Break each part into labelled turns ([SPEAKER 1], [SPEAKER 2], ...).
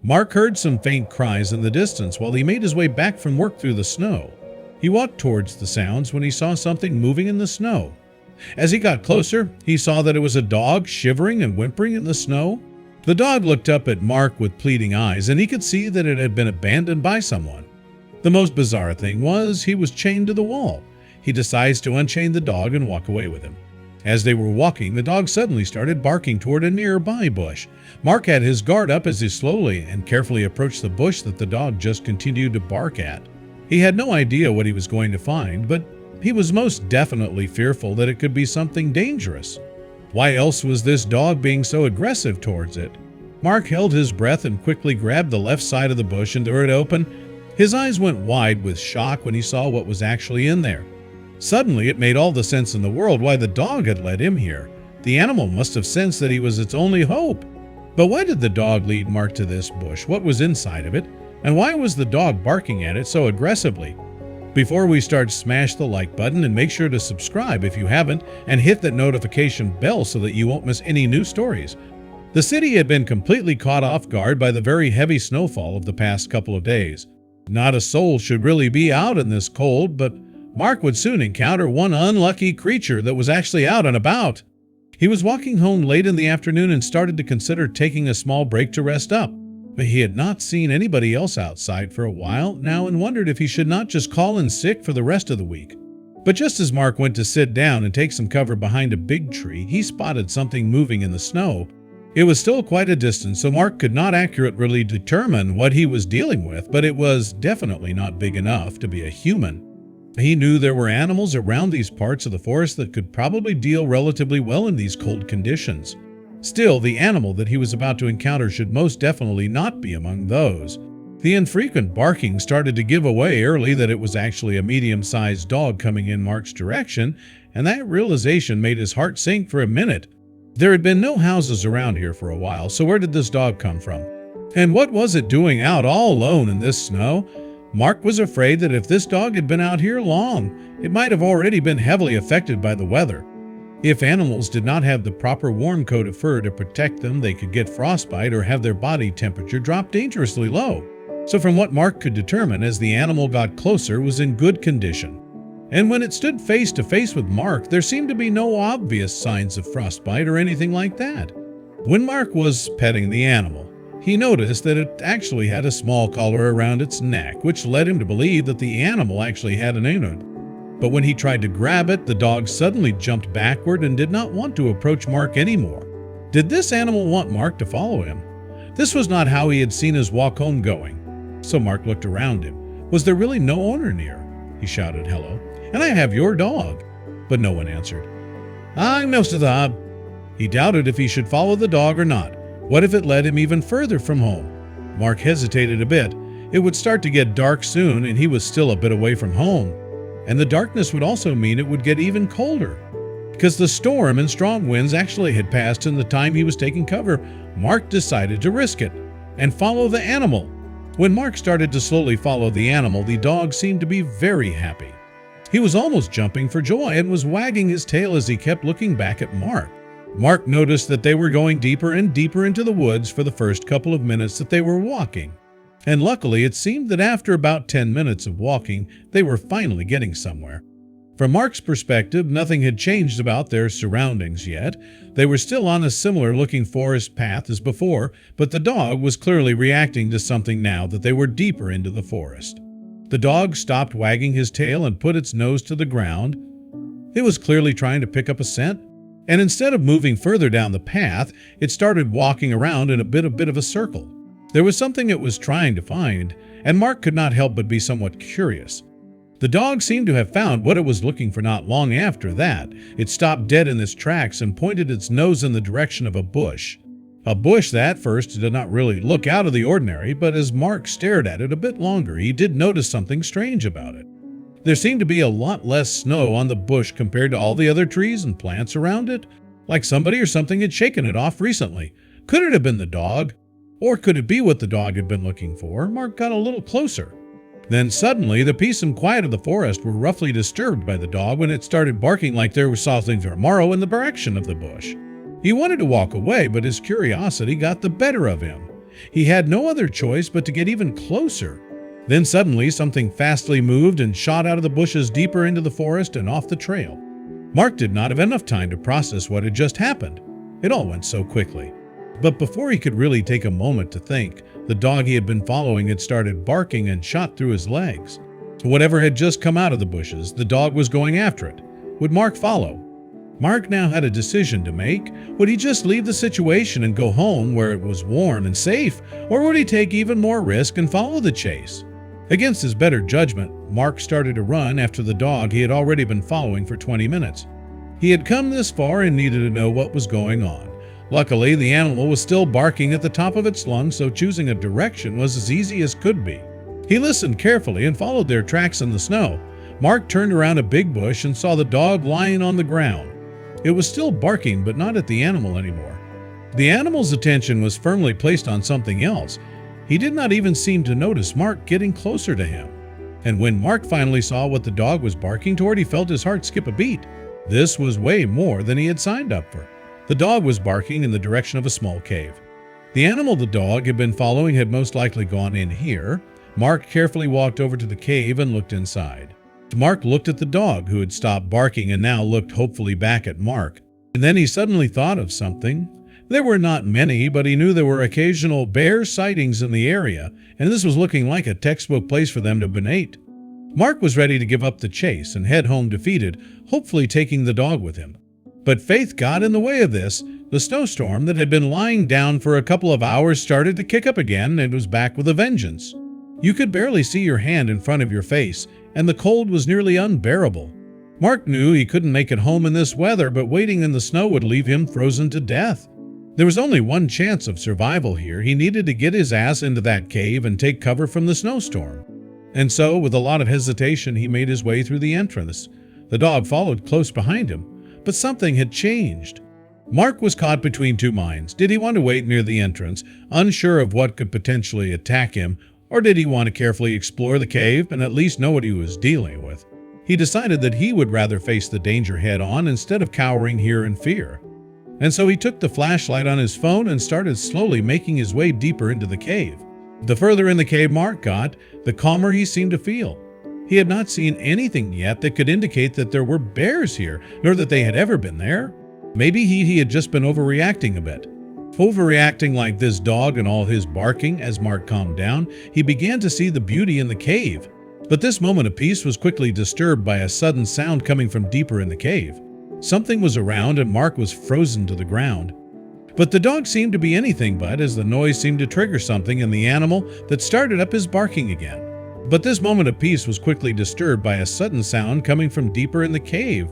[SPEAKER 1] Mark heard some faint cries in the distance while he made his way back from work through the snow. He walked towards the sounds when he saw something moving in the snow. As he got closer, he saw that it was a dog shivering and whimpering in the snow. The dog looked up at Mark with pleading eyes, and he could see that it had been abandoned by someone. The most bizarre thing was he was chained to the wall. He decides to unchain the dog and walk away with him. As they were walking, the dog suddenly started barking toward a nearby bush. Mark had his guard up as he slowly and carefully approached the bush that the dog just continued to bark at. He had no idea what he was going to find, but he was most definitely fearful that it could be something dangerous. Why else was this dog being so aggressive towards it? Mark held his breath and quickly grabbed the left side of the bush and tore it open. His eyes went wide with shock when he saw what was actually in there. Suddenly, it made all the sense in the world why the dog had led him here. The animal must have sensed that he was its only hope. But why did the dog lead Mark to this bush? What was inside of it? And why was the dog barking at it so aggressively? Before we start, smash the like button and make sure to subscribe if you haven't, and hit that notification bell so that you won't miss any new stories. The city had been completely caught off guard by the very heavy snowfall of the past couple of days. Not a soul should really be out in this cold, but Mark would soon encounter one unlucky creature that was actually out and about. He was walking home late in the afternoon and started to consider taking a small break to rest up. But he had not seen anybody else outside for a while now and wondered if he should not just call in sick for the rest of the week. But just as Mark went to sit down and take some cover behind a big tree, he spotted something moving in the snow. It was still quite a distance, so Mark could not accurately determine what he was dealing with, but it was definitely not big enough to be a human. He knew there were animals around these parts of the forest that could probably deal relatively well in these cold conditions. Still, the animal that he was about to encounter should most definitely not be among those. The infrequent barking started to give away early that it was actually a medium-sized dog coming in Mark's direction, and that realization made his heart sink for a minute. There had been no houses around here for a while, so where did this dog come from? And what was it doing out all alone in this snow? Mark was afraid that if this dog had been out here long, it might have already been heavily affected by the weather. If animals did not have the proper warm coat of fur to protect them, they could get frostbite or have their body temperature drop dangerously low. So from what Mark could determine as the animal got closer, was in good condition. And when it stood face to face with Mark, there seemed to be no obvious signs of frostbite or anything like that. When Mark was petting the animal, he noticed that it actually had a small collar around its neck, which led him to believe that the animal actually had an owner. But when he tried to grab it, the dog suddenly jumped backward and did not want to approach Mark anymore. Did this animal want Mark to follow him? This was not how he had seen his walk home going. So Mark looked around him. Was there really no owner near? He shouted, "Hello, and I have your dog." But no one answered. "I'm no Sahab." He doubted if he should follow the dog or not. What if it led him even further from home? Mark hesitated a bit. It would start to get dark soon, and he was still a bit away from home. And the darkness would also mean it would get even colder. Because the storm and strong winds actually had passed in the time he was taking cover, Mark decided to risk it and follow the animal. When Mark started to slowly follow the animal, the dog seemed to be very happy. He was almost jumping for joy and was wagging his tail as he kept looking back at Mark. Mark noticed that they were going deeper and deeper into the woods for the first couple of minutes that they were walking. And luckily, it seemed that after about 10 minutes of walking, they were finally getting somewhere. From Mark's perspective, nothing had changed about their surroundings yet. They were still on a similar-looking forest path as before, but the dog was clearly reacting to something now that they were deeper into the forest. The dog stopped wagging his tail and put its nose to the ground. It was clearly trying to pick up a scent, and instead of moving further down the path, it started walking around in a bit of a circle. There was something it was trying to find, and Mark could not help but be somewhat curious. The dog seemed to have found what it was looking for not long after that. It stopped dead in its tracks and pointed its nose in the direction of a bush. A bush that, at first, did not really look out of the ordinary, but as Mark stared at it a bit longer, he did notice something strange about it. There seemed to be a lot less snow on the bush compared to all the other trees and plants around it, like somebody or something had shaken it off recently. Could it have been the dog? Or could it be what the dog had been looking for? Mark got a little closer. Then suddenly, the peace and quiet of the forest were roughly disturbed by the dog when it started barking like there was something tomorrow in the direction of the bush. He wanted to walk away, but his curiosity got the better of him. He had no other choice but to get even closer. Then suddenly something fastly moved and shot out of the bushes deeper into the forest and off the trail. Mark did not have enough time to process what had just happened. It all went so quickly. But before he could really take a moment to think, the dog he had been following had started barking and shot through his legs. Whatever had just come out of the bushes, the dog was going after it. Would Mark follow? Mark now had a decision to make. Would he just leave the situation and go home where it was warm and safe, or would he take even more risk and follow the chase? Against his better judgment, Mark started to run after the dog he had already been following for 20 minutes. He had come this far and needed to know what was going on. Luckily, the animal was still barking at the top of its lungs, so choosing a direction was as easy as could be. He listened carefully and followed their tracks in the snow. Mark turned around a big bush and saw the dog lying on the ground. It was still barking, but not at the animal anymore. The animal's attention was firmly placed on something else. He did not even seem to notice Mark getting closer to him. And when Mark finally saw what the dog was barking toward, he felt his heart skip a beat. This was way more than he had signed up for. The dog was barking in the direction of a small cave. The animal the dog had been following had most likely gone in here. Mark carefully walked over to the cave and looked inside. Mark looked at the dog, who had stopped barking and now looked hopefully back at Mark. And then he suddenly thought of something. There were not many, but he knew there were occasional bear sightings in the area, and this was looking like a textbook place for them to benate. Mark was ready to give up the chase and head home defeated, hopefully taking the dog with him. But faith got in the way of this. The snowstorm that had been lying down for a couple of hours started to kick up again and was back with a vengeance. You could barely see your hand in front of your face, and the cold was nearly unbearable. Mark knew he couldn't make it home in this weather, but waiting in the snow would leave him frozen to death. There was only one chance of survival here. He needed to get his ass into that cave and take cover from the snowstorm. And so, with a lot of hesitation, he made his way through the entrance. The dog followed close behind him, but something had changed. Mark was caught between two minds. Did he want to wait near the entrance, unsure of what could potentially attack him, or did he want to carefully explore the cave and at least know what he was dealing with? He decided that he would rather face the danger head-on instead of cowering here in fear. And so he took the flashlight on his phone and started slowly making his way deeper into the cave. The further in the cave Mark got, the calmer he seemed to feel. He had not seen anything yet that could indicate that there were bears here, nor that they had ever been there. Maybe he had just been overreacting a bit. Overreacting like this dog and all his barking. As Mark calmed down, he began to see the beauty in the cave. But this moment of peace was quickly disturbed by a sudden sound coming from deeper in the cave. Something was around and Mark was frozen to the ground. But the dog seemed to be anything but, as the noise seemed to trigger something in the animal that started up his barking again. But this moment of peace was quickly disturbed by a sudden sound coming from deeper in the cave.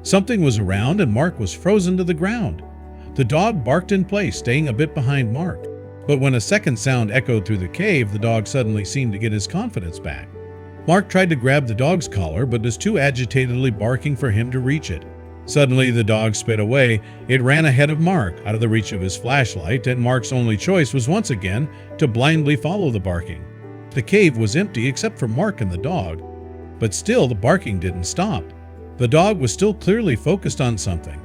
[SPEAKER 1] Something was around and Mark was frozen to the ground. The dog barked in place, staying a bit behind Mark. But when a second sound echoed through the cave, the dog suddenly seemed to get his confidence back. Mark tried to grab the dog's collar, but was too agitatedly barking for him to reach it. Suddenly, the dog sped away. It ran ahead of Mark, out of the reach of his flashlight, and Mark's only choice was once again to blindly follow the barking. The cave was empty except for Mark and the dog. But still, the barking didn't stop. The dog was still clearly focused on something.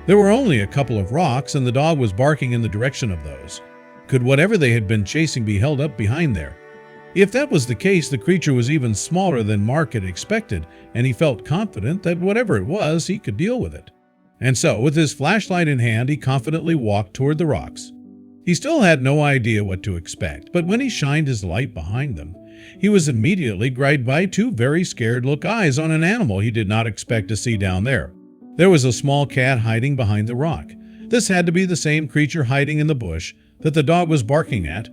[SPEAKER 1] There were only a couple of rocks, and the dog was barking in the direction of those. Could whatever they had been chasing be held up behind there? If that was the case, the creature was even smaller than Mark had expected, and he felt confident that whatever it was, he could deal with it. And so, with his flashlight in hand, he confidently walked toward the rocks. He still had no idea what to expect, but when he shined his light behind them, he was immediately greeted by two very scared-look eyes on an animal he did not expect to see down there. There was a small cat hiding behind the rock. This had to be the same creature hiding in the bush that the dog was barking at.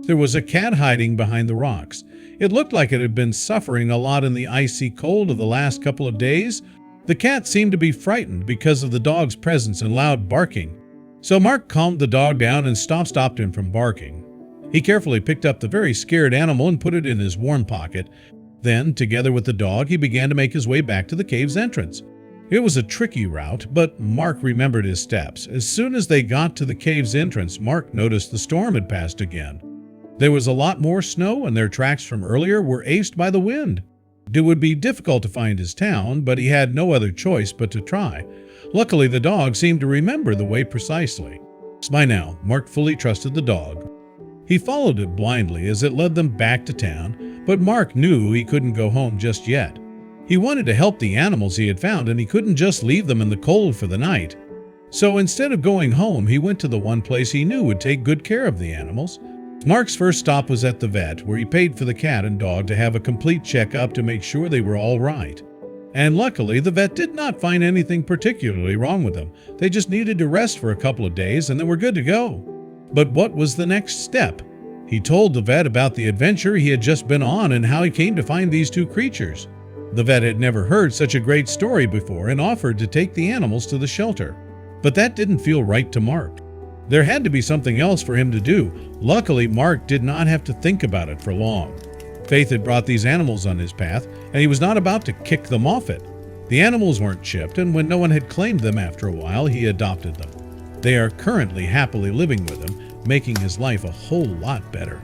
[SPEAKER 1] There was a cat hiding behind the rocks. It looked like it had been suffering a lot in the icy cold of the last couple of days. The cat seemed to be frightened because of the dog's presence and loud barking. So Mark calmed the dog down and stopped him from barking. He carefully picked up the very scared animal and put it in his warm pocket. Then, together with the dog, he began to make his way back to the cave's entrance. It was a tricky route, but Mark remembered his steps. As soon as they got to the cave's entrance, Mark noticed the storm had passed again. There was a lot more snow, and their tracks from earlier were aced by the wind. It would be difficult to find his town, but he had no other choice but to try. Luckily, the dog seemed to remember the way precisely. By now, Mark fully trusted the dog. He followed it blindly as it led them back to town, but Mark knew he couldn't go home just yet. He wanted to help the animals he had found, and he couldn't just leave them in the cold for the night. So instead of going home, he went to the one place he knew would take good care of the animals. Mark's first stop was at the vet, where he paid for the cat and dog to have a complete checkup to make sure they were all right. And luckily, the vet did not find anything particularly wrong with them. They just needed to rest for a couple of days and they were good to go. But what was the next step? He told the vet about the adventure he had just been on and how he came to find these two creatures. The vet had never heard such a great story before and offered to take the animals to the shelter. But that didn't feel right to Mark. There had to be something else for him to do. Luckily, Mark did not have to think about it for long. Faith had brought these animals on his path, and he was not about to kick them off it. The animals weren't chipped, and when no one had claimed them after a while, he adopted them. They are currently happily living with him, making his life a whole lot better.